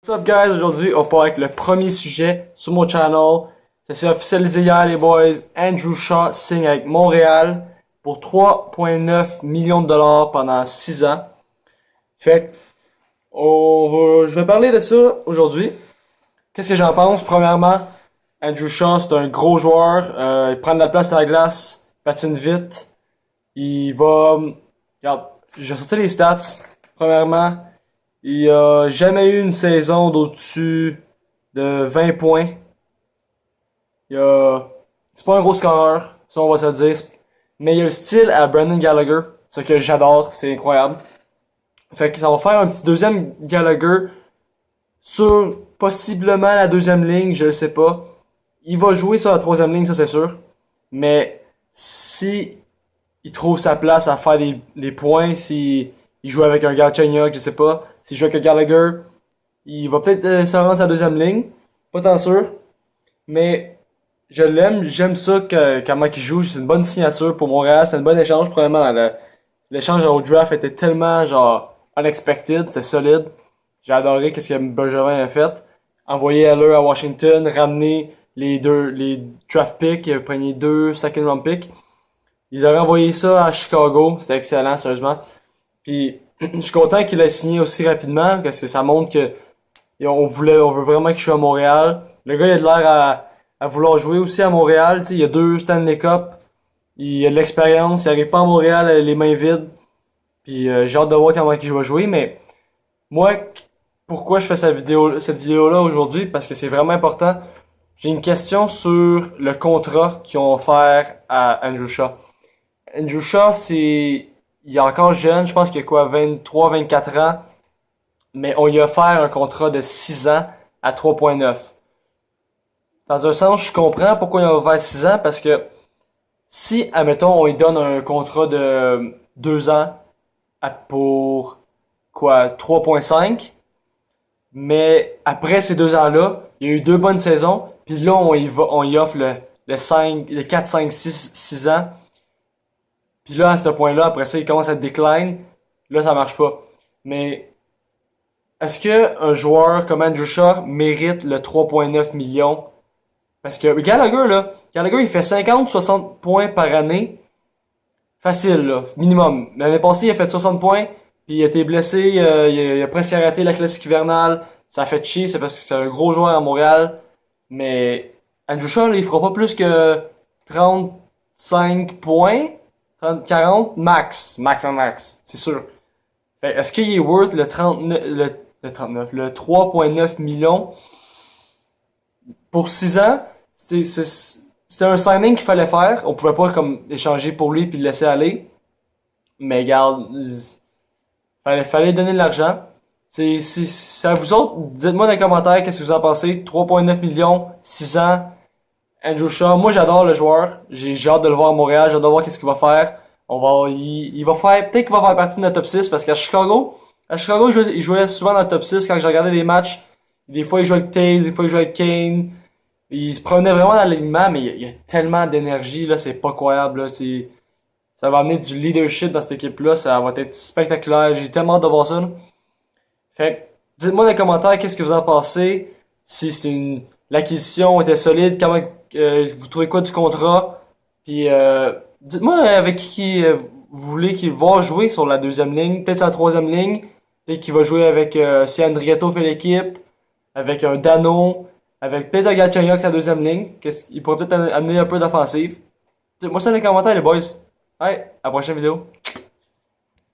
What's up guys, aujourd'hui on part avec le premier sujet sur mon channel. Ça s'est officialisé hier les boys. Andrew Shaw signe avec Montréal pour 3,9 millions de dollars pendant 6 ans. Fait je vais parler de ça aujourd'hui. Qu'est-ce que j'en pense? Premièrement, Andrew Shaw c'est un gros joueur. Il prend de la place à la glace, patine vite. Il va... Regarde, j'ai sorti les stats. Premièrement, il a jamais eu une saison d'au-dessus de 20 points. C'est pas un gros scoreur, ça on va se le dire. Mais il a le style à Brendan Gallagher, ce que j'adore, c'est incroyable. Fait que ça va faire un petit deuxième Gallagher sur possiblement la deuxième ligne, je le sais pas. Il va jouer sur la troisième ligne, ça c'est sûr. Mais si il trouve sa place à faire des points, si il joue avec un Galchenyuk, je sais pas. S'il joue avec un Gallagher, il va peut-être se rendre sa deuxième ligne. Pas tant sûr. Mais je l'aime, j'aime ça comment il joue. C'est une bonne signature pour Montréal. C'est un bon échange. Probablement, l'échange au draft était tellement genre unexpected. C'était solide. J'ai adoré ce que Bergevin a fait. Envoyer Heller à Washington, ramener les draft picks, il a pris 2 second round picks. Ils auraient envoyé ça à Chicago. C'était excellent, sérieusement. Puis, je suis content qu'il ait signé aussi rapidement, parce que ça montre que on veut vraiment qu'il joue à Montréal. Le gars, il a de l'air à vouloir jouer aussi à Montréal. T'sais, il a 2 Stanley Cup. Il a de l'expérience. Il arrive pas à Montréal les mains vides. Puis, j'ai hâte de voir comment il va jouer. Mais, moi, pourquoi je fais cette vidéo-là aujourd'hui? Parce que c'est vraiment important. J'ai une question sur le contrat qu'ils ont offert à Andrew Shaw. Andrew Shaw, il est encore jeune, je pense qu'il a quoi, 23, 24 ans. Mais on lui a offert un contrat de 6 ans à 3,9. Dans un sens, je comprends pourquoi il a offert 6 ans, parce que si, admettons, on lui donne un contrat de 2 ans pour quoi, 3,5, mais après ces 2 ans-là, il y a eu 2 bonnes saisons, puis là, on y offre le 4, 5, 6 ans. Puis là, à ce point-là, après ça, il commence à décline. Là, ça marche pas. Mais est-ce que un joueur comme Andrew Shaw mérite le 3,9 millions? Parce que Gallagher, il fait 50-60 points par année. Facile, là, minimum. L'année passée, il a fait 60 points, puis il a été blessé, il a presque arrêté la classique hivernale. Ça a fait chier, c'est parce que c'est un gros joueur à Montréal. Mais Andrew Shaw, là, il fera pas plus que 35 points. 30, 40, max, c'est sûr. Est-ce qu'il est worth le 3,9 millions pour 6 ans? C'était un signing qu'il fallait faire. On pouvait pas comme échanger pour lui puis le laisser aller. Mais regarde, fallait donner de l'argent. C'est à vous autres. Dites-moi dans les commentaires qu'est-ce que vous en pensez. 3,9 millions, 6 ans. Andrew Shaw, moi j'adore le joueur. J'ai hâte de le voir à Montréal, j'ai hâte de voir qu'est-ce qu'il va faire. Il va faire, peut-être qu'il va faire partie de notre top 6 parce qu'à Chicago, il jouait souvent dans le top 6 quand je regardais les matchs. Des fois il jouait avec Tate, des fois il jouait avec Kane. Il se promenait vraiment dans l'alignement, mais il y a tellement d'énergie là, c'est pas croyable là. Ça va amener du leadership dans cette équipe-là, ça va être spectaculaire. J'ai tellement hâte de voir ça. Là. Fait, dites-moi dans les commentaires qu'est-ce que vous en pensez. Si l'acquisition était solide, comment vous trouvez quoi du contrat? Puis dites-moi avec qui vous voulez qu'il va jouer sur la deuxième ligne, peut-être sur la troisième ligne, peut-être qu'il va jouer avec si Andrietto fait l'équipe, avec un Dano, avec peut-être un Galchenyuk la deuxième ligne, il pourrait peut-être amener un peu d'offensive. Dites-moi ça dans les commentaires les boys. Ouais, à la prochaine vidéo.